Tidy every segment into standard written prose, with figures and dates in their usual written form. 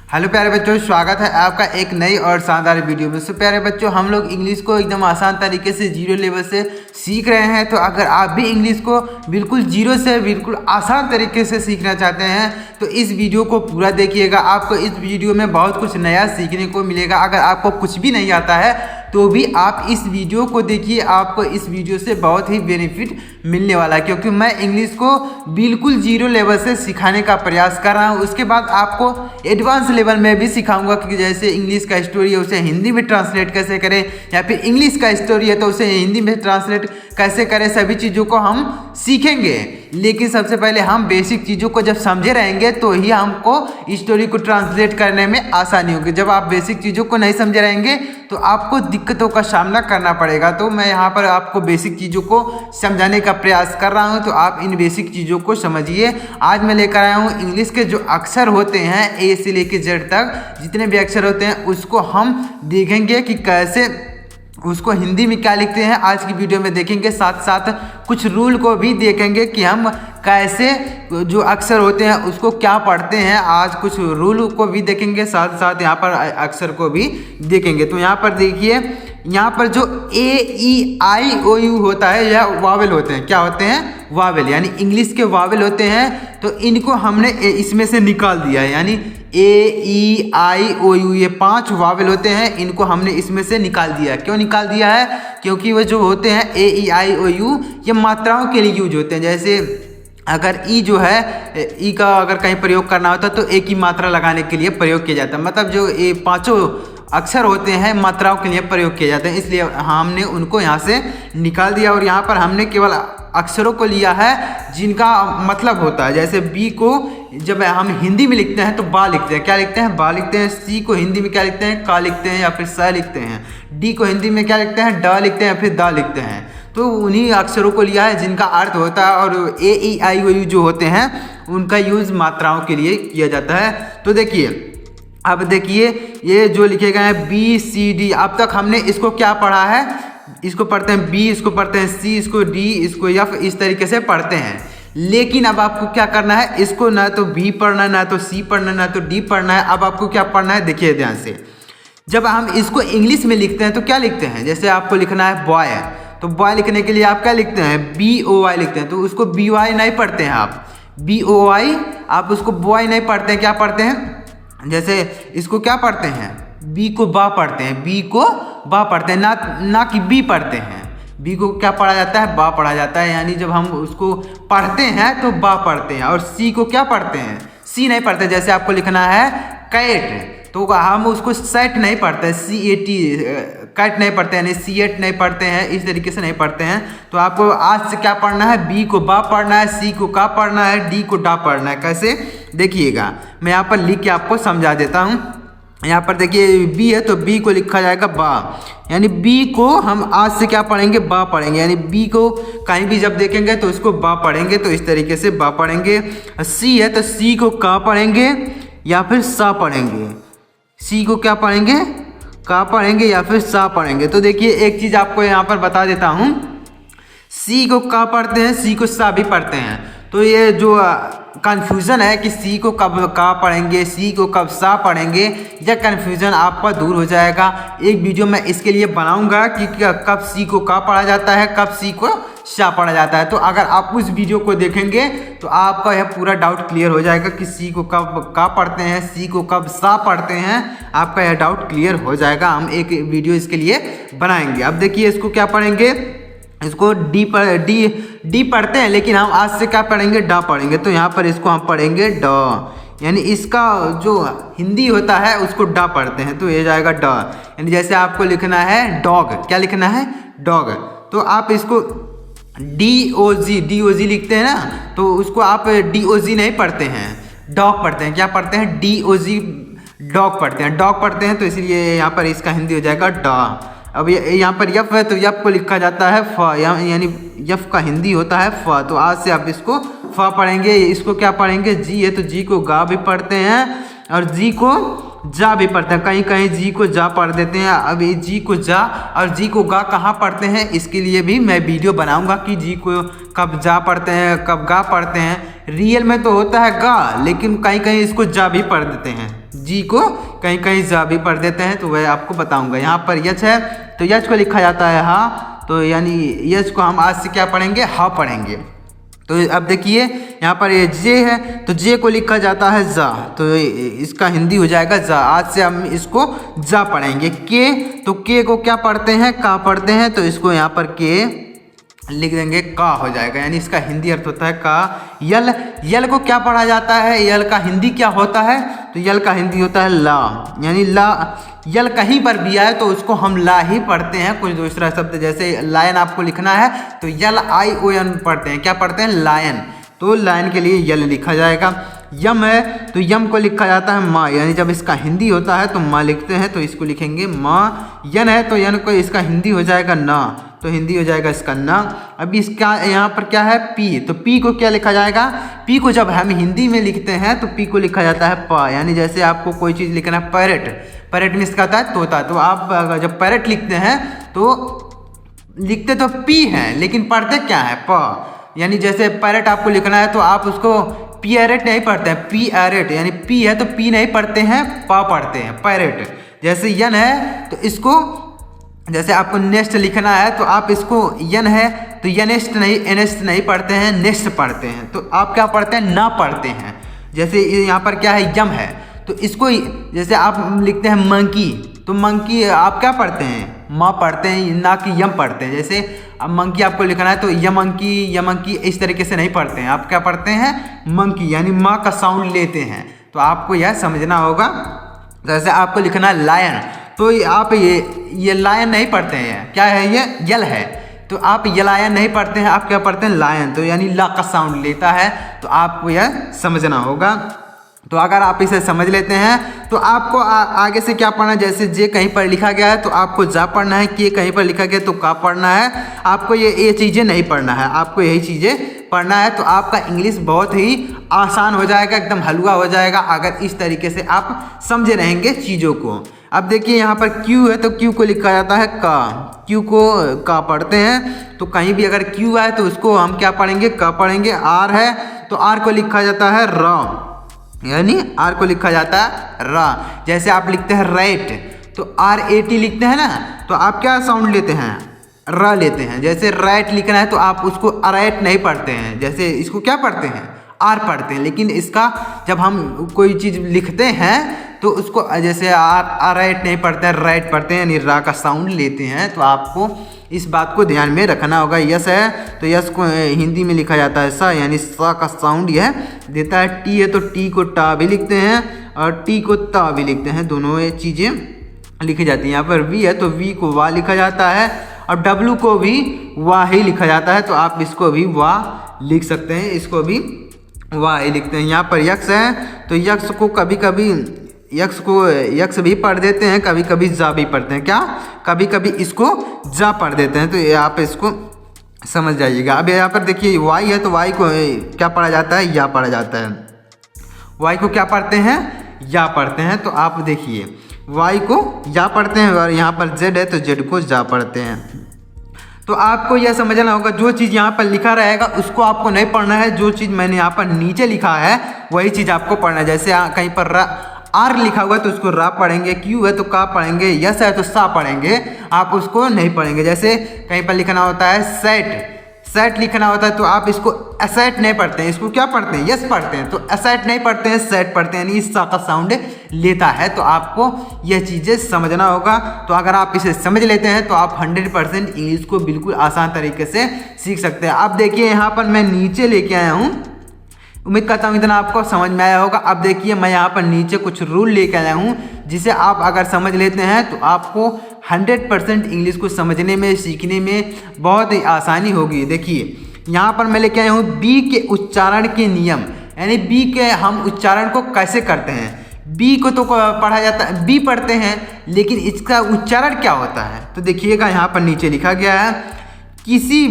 Hello प्यारे बच्चों, स्वागत है आपका एक नई और शानदार वीडियो में। प्यारे बच्चों, हम लोग इंग्लिश को एकदम आसान तरीके से जीरो लेवल से सीख रहे हैं। तो अगर आप भी इंग्लिश को बिल्कुल जीरो से बिल्कुल आसान तरीके से सीखना चाहते हैं तो इस वीडियो को पूरा देखिएगा। आपको इस वीडियो में बहुत कुछ नया सीखने को मिलेगा। अगर आपको कुछ भी नहीं आता है तो भी आप इस वीडियो को देखिए, आपको इस वीडियो से बहुत ही बेनिफिट मिलने वाला है, क्योंकि मैं इंग्लिश को बिल्कुल जीरो लेवल से सिखाने का प्रयास कर रहा हूँ। उसके बाद आपको एडवांस लेवल में भी सिखाऊंगा कि जैसे इंग्लिश का स्टोरी है उसे हिंदी में ट्रांसलेट कैसे करें, या फिर इंग्लिश का स्टोरी है तो उसे हिंदी में ट्रांसलेट कैसे करें। सभी चीज़ों को हम सीखेंगे, लेकिन सबसे पहले हम बेसिक चीज़ों को जब समझे रहेंगे तो ही हमको स्टोरी को ट्रांसलेट करने में आसानी होगी। जब आप बेसिक चीज़ों को नहीं समझे रहेंगे तो आपको दिक्कतों का सामना करना पड़ेगा। तो मैं यहाँ पर आपको बेसिक चीज़ों को समझाने का प्रयास कर रहा हूँ, तो आप इन बेसिक चीज़ों को समझिए। आज मैं लेकर आया हूँ इंग्लिश के जो अक्षर होते हैं ए से लेकर जेड तक, जितने भी अक्षर होते हैं उसको हम देखेंगे कि कैसे उसको हिंदी में क्या लिखते हैं। आज की वीडियो में देखेंगे, साथ साथ कुछ रूल को भी देखेंगे कि हम कैसे जो अक्षर होते हैं उसको क्या पढ़ते हैं। आज कुछ रूल को भी देखेंगे, साथ साथ यहाँ पर अक्षर को भी देखेंगे। तो यहाँ पर देखिए, यहाँ पर जो ए ई आई ओ यू होता है यह वावेल होते हैं। क्या होते हैं? वावेल, यानी इंग्लिश के वावेल होते हैं। तो इनको हमने इसमें से निकाल दिया है, यानी ए ई आई ओ यू ये 5 वावेल होते हैं, इनको हमने इसमें से निकाल दिया है। क्यों निकाल दिया है? क्योंकि वो जो होते हैं ए ई आई ओ यू ये मात्राओं के लिए यूज होते हैं। जैसे अगर ई जो है, ई का अगर कहीं प्रयोग करना होता है तो एक ही मात्रा लगाने के लिए प्रयोग किया जाता है। मतलब जो ये 5 अक्षर होते हैं मात्राओं के लिए प्रयोग किए जाते हैं, इसलिए हमने उनको यहाँ से निकाल दिया। और यहाँ पर हमने केवल अक्षरों को लिया है जिनका मतलब होता है। जैसे बी को जब हम हिंदी में लिखते हैं तो बा लिखते हैं। क्या लिखते हैं? बा लिखते हैं। सी को हिंदी में क्या लिखते हैं? का लिखते हैं या फिर स लिखते हैं। डी को हिंदी में क्या लिखते हैं? ड लिखते हैं या फिर द लिखते हैं। तो उन्हीं अक्षरों को लिया है जिनका अर्थ होता है। और ए ई आई ओ यू जो होते हैं उनका यूज़ मात्राओं के लिए किया जाता है। तो देखिए, अब देखिए ये जो लिखे गए हैं बी सी डी, अब तक हमने इसको क्या पढ़ा है? इसको पढ़ते हैं बी, इसको पढ़ते हैं सी, इसको डी, इसको एफ, इस तरीके से पढ़ते हैं। लेकिन अब आपको क्या करना है? इसको ना तो बी पढ़ना है, ना तो सी पढ़ना है, ना तो डी पढ़ना है। अब आपको क्या पढ़ना है? देखिए ध्यान से, जब हम इसको इंग्लिश में लिखते हैं तो क्या लिखते हैं? जैसे आपको लिखना है बॉय, तो बॉय लिखने के लिए आप क्या लिखते हैं? बी ओ वाई लिखते हैं। तो उसको बी वाई नहीं पढ़ते हैं आप, बी ओ वाई, आप उसको बॉय नहीं पढ़ते हैं। क्या पढ़ते हैं? जैसे इसको क्या पढ़ते हैं? बी को बा पढ़ते हैं, बी को बा पढ़ते हैं, ना कि बी पढ़ते हैं। बी को क्या पढ़ा जाता है? बा पढ़ा जाता है। यानी जब हम उसको पढ़ते हैं तो बा पढ़ते हैं। और सी को क्या पढ़ते हैं? सी नहीं पढ़ते। जैसे आपको लिखना है कैट, तो हम उसको सेट नहीं पढ़ते, सी ए टी, कैट नहीं पढ़ते, यानी सी एट नहीं पढ़ते हैं, इस तरीके से नहीं पढ़ते हैं। तो आपको आज से क्या पढ़ना है? बी को बा पढ़ना है, सी को का पढ़ना है, डी को डा पढ़ना है। कैसे? देखिएगा, मैं यहाँ पर लिख के आपको समझा देता हूँ। यहाँ पर देखिए बी है तो बी को लिखा जाएगा बा, यानी बी को हम आज से क्या पढ़ेंगे? बा पढ़ेंगे। यानी बी को कहीं भी जब देखेंगे तो इसको बा पढ़ेंगे, तो इस तरीके से बा पढ़ेंगे। सी है तो सी को का पढ़ेंगे या फिर सा पढ़ेंगे। सी को क्या पढ़ेंगे? का पढ़ेंगे या फिर सा पढ़ेंगे। तो देखिए एक चीज़ आपको यहाँ पर बता देता हूँ, सी को का पढ़ते हैं, सी को सा भी पढ़ते हैं। तो ये जो कन्फ्यूज़न है कि सी को कब का पढ़ेंगे, सी को कब सा पढ़ेंगे, यह कन्फ्यूज़न आपका दूर हो जाएगा। एक वीडियो मैं इसके लिए बनाऊंगा कि कब सी को का पढ़ा जाता है, कब सी को सा पढ़ा जाता है। तो अगर आप उस वीडियो को देखेंगे तो आपका यह पूरा डाउट क्लियर हो जाएगा कि सी को कब का पढ़ते हैं, सी को कब सा पढ़ते हैं। आपका यह डाउट क्लियर हो जाएगा। हम एक वीडियो इसके लिए बनाएंगे। अब देखिए इसको क्या पढ़ेंगे? इसको डी पढ़ते हैं, लेकिन हम आज से क्या पढ़ेंगे? डा पढ़ेंगे। तो यहाँ पर इसको हम पढ़ेंगे ड, यानी इसका जो हिंदी होता है उसको डा पढ़ते हैं, तो ये जाएगा ड। यानी जैसे आपको लिखना है डॉग, क्या लिखना है? डॉग, तो आप इसको डी ओ जी लिखते हैं ना, तो उसको आप डी ओ जी नहीं पढ़ते हैं, डॉग पढ़ते हैं। क्या पढ़ते हैं? डी ओ जी, डॉग पढ़ते हैं, डॉग पढ़ते हैं। तो इसलिए यहाँ पर इसका हिंदी हो जाएगा डा। अब यहाँ पर यफ है तो यफ को लिखा जाता है फ, यानी यफ का हिंदी होता है फ। तो आज से आप इसको फ पढ़ेंगे। इसको क्या पढ़ेंगे? जी है तो जी को गा भी पढ़ते हैं और जी को जा भी पढ़ते हैं। कहीं कहीं जी को जा पढ़ देते हैं। अब ये जी को जा और जी को गा कहाँ पढ़ते हैं, इसके लिए भी मैं वीडियो बनाऊंगा कि जी को कब जा पढ़ते हैं, कब गा पढ़ते हैं। रियल में तो होता है गा, लेकिन कहीं कहीं इसको जा भी पढ़ देते हैं, जी को कहीं कहीं जा भी पढ़ देते हैं, तो वह आपको बताऊंगा। यहाँ पर यच है तो यच को लिखा जाता है हा, तो यानी यच को हम आज से क्या पढ़ेंगे, हा पढ़ेंगे। तो अब देखिए यहाँ पर ये जे है तो जे को लिखा जाता है जा, तो इसका हिंदी हो जाएगा जा। आज से हम इसको जा पढ़ेंगे। के तो के को क्या पढ़ते हैं, का पढ़ते हैं, तो इसको यहाँ पर के लिख देंगे, का हो जाएगा, यानी इसका हिंदी अर्थ होता है का। यल, यल को क्या पढ़ा जाता है, यल का हिंदी क्या होता है, तो यल का हिंदी होता है ला, यानी ला। यल कहीं पर भी आए तो उसको हम ला ही पढ़ते हैं, कुछ दूसरा शब्द जैसे लायन आपको लिखना है तो यल आई ओ एन पढ़ते हैं, क्या पढ़ते हैं, लायन, तो लायन के लिए यल लिखा जाएगा। यम है तो यम को लिखा जाता है माँ, यानी जब इसका हिंदी होता है तो माँ लिखते हैं तो इसको लिखेंगे माँ। यन है तो यन को इसका हिंदी हो जाएगा ना, तो हिंदी हो जाएगा इसका ना। अभी इसका यहाँ पर क्या है पी, तो पी को क्या लिखा जाएगा, पी को जब हम हिंदी में लिखते हैं तो पी को लिखा जाता है पा, यानी जैसे आपको कोई चीज़ लिखना है पैरेट, पैरेट में इसका आता है तोता, तो आप जब पैरेट लिखते हैं तो लिखते तो पी हैं लेकिन पढ़ते क्या है पा, यानी जैसे पैरेट आपको लिखना है तो आप उसको पी एरेट नहीं पढ़ते हैं, पी एरेट, यानी पी है तो पी नहीं पढ़ते हैं, पा पढ़ते हैं, पैरेट। जैसे यन है तो इसको जैसे आपको नेक्स्ट लिखना है तो आप इसको यन है तो यनेस्ट नहीं एनेस्ट नहीं पढ़ते हैं, नेक्स्ट पढ़ते हैं, तो आप क्या पढ़ते हैं, ना पढ़ते हैं। जैसे यहाँ पर क्या है यम है तो इसको जैसे आप लिखते हैं मंकी, तो मंकी आप क्या पढ़ते हैं, माँ पढ़ते हैं, ना कि यम पढ़ते हैं। जैसे अब मंकी आपको लिखना है तो यमंकी इस तरीके से नहीं पढ़ते हैं, आप क्या पढ़ते हैं, मंकी, यानी माँ का साउंड लेते हैं, तो आपको यह समझना होगा। जैसे आपको लिखना है लायन, तो आप ये लायन नहीं पढ़ते हैं, क्या है ये यल है, तो आप यलायन नहीं पढ़ते हैं, आप क्या पढ़ते हैं लायन, तो यानी ला का साउंड लेता है, तो आपको यह समझना होगा। तो अगर आप इसे समझ लेते हैं तो आपको आगे से क्या पढ़ना है, जैसे जे कहीं पर लिखा गया है तो आपको जा पढ़ना है, के कहीं पर लिखा गया तो का पढ़ना है, आपको ये चीज़ें नहीं पढ़ना है, आपको यही चीज़ें पढ़ना है, तो आपका इंग्लिश बहुत ही आसान हो जाएगा, एकदम हलवा हो जाएगा अगर इस तरीके से आप समझे रहेंगे चीज़ों को। अब देखिए यहाँ पर क्यू है तो क्यू को लिखा जाता है का, क्यू को का पढ़ते हैं, तो कहीं भी अगर क्यू आए तो उसको हम क्या पढ़ेंगे, का पढ़ेंगे। आर है तो आर को लिखा जाता है रा, यानी आर को लिखा जाता है रा। जैसे आप लिखते हैं राइट तो RAT लिखते हैं ना, तो आप क्या साउंड लेते हैं, रा लेते हैं। जैसे राइट लिखना है तो आप उसको राइट नहीं पढ़ते हैं, जैसे इसको क्या पढ़ते हैं, आर पढ़ते हैं, लेकिन इसका जब हम कोई चीज़ लिखते हैं तो उसको जैसे आर राइट नहीं पढ़ते हैं, राइट पढ़ते हैं, यानी रा का साउंड लेते हैं, तो आपको इस बात को ध्यान में रखना होगा। यस है तो यस को हिंदी में लिखा जाता है सा, यानी सा का साउंड यह देता है। टी है तो टी को टा भी लिखते हैं और टी को ता भी लिखते हैं, दोनों ये चीज़ें लिखी जाती हैं। यहाँ पर वी है तो वी को वा लिखा जाता है और डब्लू को भी वाह ही लिखा जाता है, तो आप इसको भी वाह लिख सकते हैं, इसको भी वाह ही लिखते हैं। यहाँ पर यक्स है तो यक्स को कभी कभी यक्स भी पढ़ देते हैं, कभी कभी जा भी पढ़ते हैं, क्या कभी कभी इसको जा पढ़ देते हैं, तो आप इसको समझ जाइएगा। अब यहाँ पर देखिए वाई है तो वाई को क्या पढ़ा जाता है, या पढ़ा जाता है। वाई को क्या पढ़ते हैं, या पढ़ते हैं, तो आप देखिए वाई को या पढ़ते हैं और यहाँ पर जेड है तो जेड को जा पढ़ते हैं। तो आपको यह समझना होगा, जो चीज़ यहाँ पर लिखा रहेगा उसको आपको नहीं पढ़ना है, जो चीज़ मैंने यहाँ पर नीचे लिखा है वही चीज़ आपको पढ़ना है। जैसे कहीं पर आर लिखा हुआ है तो उसको रा पढ़ेंगे, क्यू है तो का पढ़ेंगे, यस है तो सा पढ़ेंगे, आप उसको नहीं पढ़ेंगे। जैसे कहीं पर लिखना होता है सेट लिखना होता है तो आप इसको एसेट नहीं पढ़ते हैं, इसको क्या पढ़ते हैं, यस पढ़ते हैं, तो एसेट नहीं पढ़ते हैं, सेट पढ़ते हैं, यानी सा का साउंड लेता है। तो आपको यह चीज़ें समझना होगा। तो अगर आप इसे समझ लेते हैं तो आप 100% इंग्लिश को बिल्कुल आसान तरीके से सीख सकते हैं। अब देखिए यहाँ पर मैं नीचे लेके आया हूँ, उम्मीद करता हूँ इतना आपको समझ में आया होगा। अब देखिए मैं यहाँ पर नीचे कुछ रूल लेके आया हूँ, जिसे आप अगर समझ लेते हैं तो आपको 100% इंग्लिश को समझने में, सीखने में बहुत ही आसानी होगी। देखिए यहाँ पर मैं लेके आया हूँ बी के उच्चारण के नियम, यानी बी के हम उच्चारण को कैसे करते हैं। बी को तो पढ़ा जाता है, बी पढ़ते हैं, लेकिन इसका उच्चारण क्या होता है, तो देखिएगा यहाँ पर नीचे लिखा गया है, किसी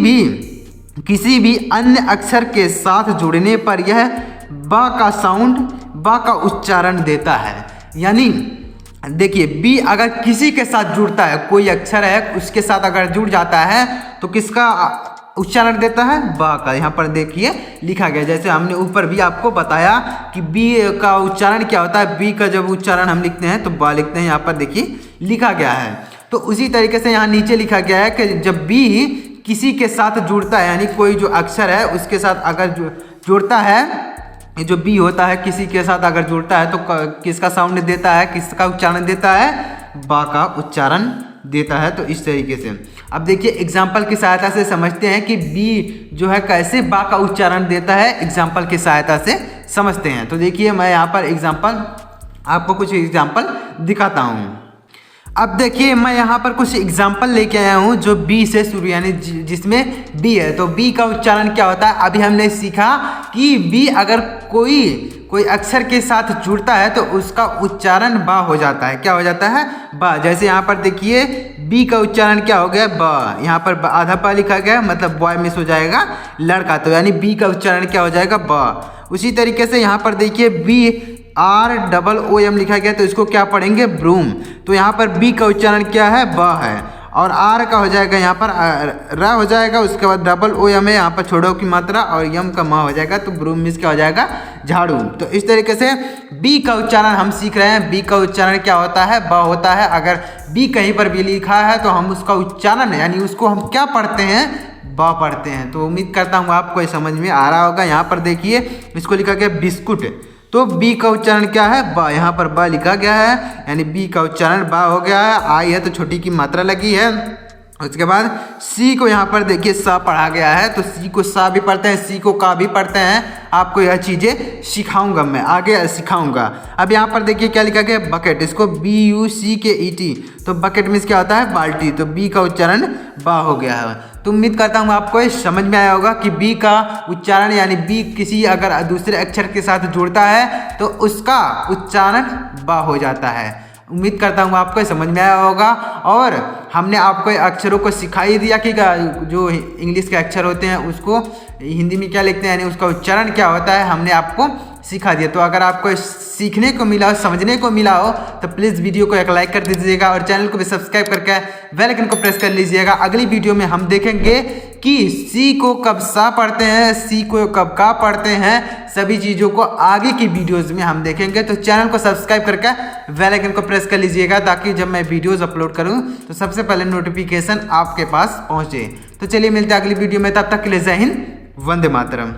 भी अन्य अक्षर के साथ जुड़ने पर यह बा का साउंड, बा का उच्चारण देता है। यानी देखिए बी अगर किसी के साथ जुड़ता है, कोई अक्षर है उसके साथ अगर जुड़ जाता है तो किसका उच्चारण देता है बा का। यहाँ पर देखिए लिखा गया, जैसे हमने ऊपर भी आपको बताया कि बी का उच्चारण क्या होता है। बी का जब उच्चारण हम लिखते हैं तो बा लिखते हैं, यहाँ पर देखिए लिखा गया है। तो उसी तरीके से यहाँ नीचे लिखा गया है कि जब बी किसी के साथ जुड़ता है, यानी कोई जो अक्षर है उसके साथ अगर जुड़ता है, जो बी होता है किसी के साथ अगर जुड़ता है तो किसका साउंड देता है, किसका उच्चारण देता है, बा का उच्चारण देता है। तो इस तरीके से अब देखिए एग्जाम्पल की सहायता से समझते हैं कि बी जो है कैसे बा का उच्चारण देता है, एग्जाम्पल की सहायता से समझते हैं। तो देखिए मैं यहाँ पर आपको कुछ एग्जाम्पल दिखाता हूँ। अब देखिए मैं यहाँ पर कुछ एग्जाम्पल लेके आया हूँ जो बी से शुरू, यानी जिसमें बी है। तो बी का उच्चारण क्या होता है, अभी हमने सीखा कि बी अगर कोई अक्षर के साथ जुड़ता है तो उसका उच्चारण बा हो जाता है। क्या हो जाता है, बा। जैसे यहाँ पर देखिए बी का उच्चारण क्या हो गया, बा। यहाँ पर आधा बा लिखा गया, मतलब बॉय मिस हो जाएगा लड़का, तो यानी बी का उच्चारण क्या हो जाएगा, बा। उसी तरीके से यहाँ पर देखिए BROOM लिखा गया, तो इसको क्या पढ़ेंगे, ब्रूम। तो यहाँ पर बी का उच्चारण क्या है, बा है, और आर का हो जाएगा यहाँ पर र हो जाएगा, उसके बाद OOM है, यहाँ पर छोड़ो की मात्रा, और यम का मा हो जाएगा, तो ब्रूम मीन्स क्या हो जाएगा, झाड़ू। तो इस तरीके से बी का उच्चारण हम सीख रहे हैं। बी का उच्चारण क्या होता है, बा होता है। अगर बी कहीं पर भी लिखा है तो हम उसका उच्चारण यानी उसको हम क्या पढ़ते हैं, बा पढ़ते हैं। तो उम्मीद करता हूँ आपको ये समझ में आ रहा होगा। यहाँ पर देखिए इसको लिखा गया बिस्कुट, तो बी का उच्चारण क्या है, बा। यहाँ पर बा लिखा गया है, यानी बी का उच्चारण बा हो गया है। आई है तो छोटी की मात्रा लगी है। उसके बाद सी को यहाँ पर देखिए सा पढ़ा गया है, तो सी को सा भी पढ़ते हैं, सी को का भी पढ़ते हैं। आपको यह चीज़ें सिखाऊंगा, मैं आगे सिखाऊंगा। अब यहाँ पर देखिए क्या लिखा गया, बकेट, इसको BUCKET, तो बकेट मीन्स क्या होता है, बाल्टी। तो बी का उच्चारण बा हो गया है। तो उम्मीद करता हूँ आपको ये समझ में आया होगा कि बी का उच्चारण यानी बी किसी अगर दूसरे अक्षर के साथ जुड़ता है तो उसका उच्चारण बा हो जाता है। उम्मीद करता हूँ आपको समझ में आया होगा। और हमने आपको अक्षरों को सिखा ही दिया कि जो इंग्लिश के अक्षर होते हैं उसको हिंदी में क्या लिखते हैं, यानी उसका उच्चारण क्या होता है, हमने आपको सिखा दिया। तो अगर आपको सीखने को मिला हो, समझने को मिला हो, तो प्लीज़ वीडियो को एक लाइक कर दीजिएगा और चैनल को भी सब्सक्राइब करके बेल आइकन को प्रेस कर लीजिएगा। अगली वीडियो में हम देखेंगे कि सी को कब सा पढ़ते हैं, सी को कब का पढ़ते हैं, सभी चीज़ों को आगे की वीडियोज़ में हम देखेंगे। तो चैनल को सब्सक्राइब करके बेल आइकन को प्रेस कर लीजिएगा ताकि जब मैं वीडियोज़ अपलोड करूँ तो सबसे पहले नोटिफिकेशन आपके पास पहुँचे। तो चलिए मिलते हैं अगली वीडियो में, तब तक के लिए जय हिंद, वंदे मातरम।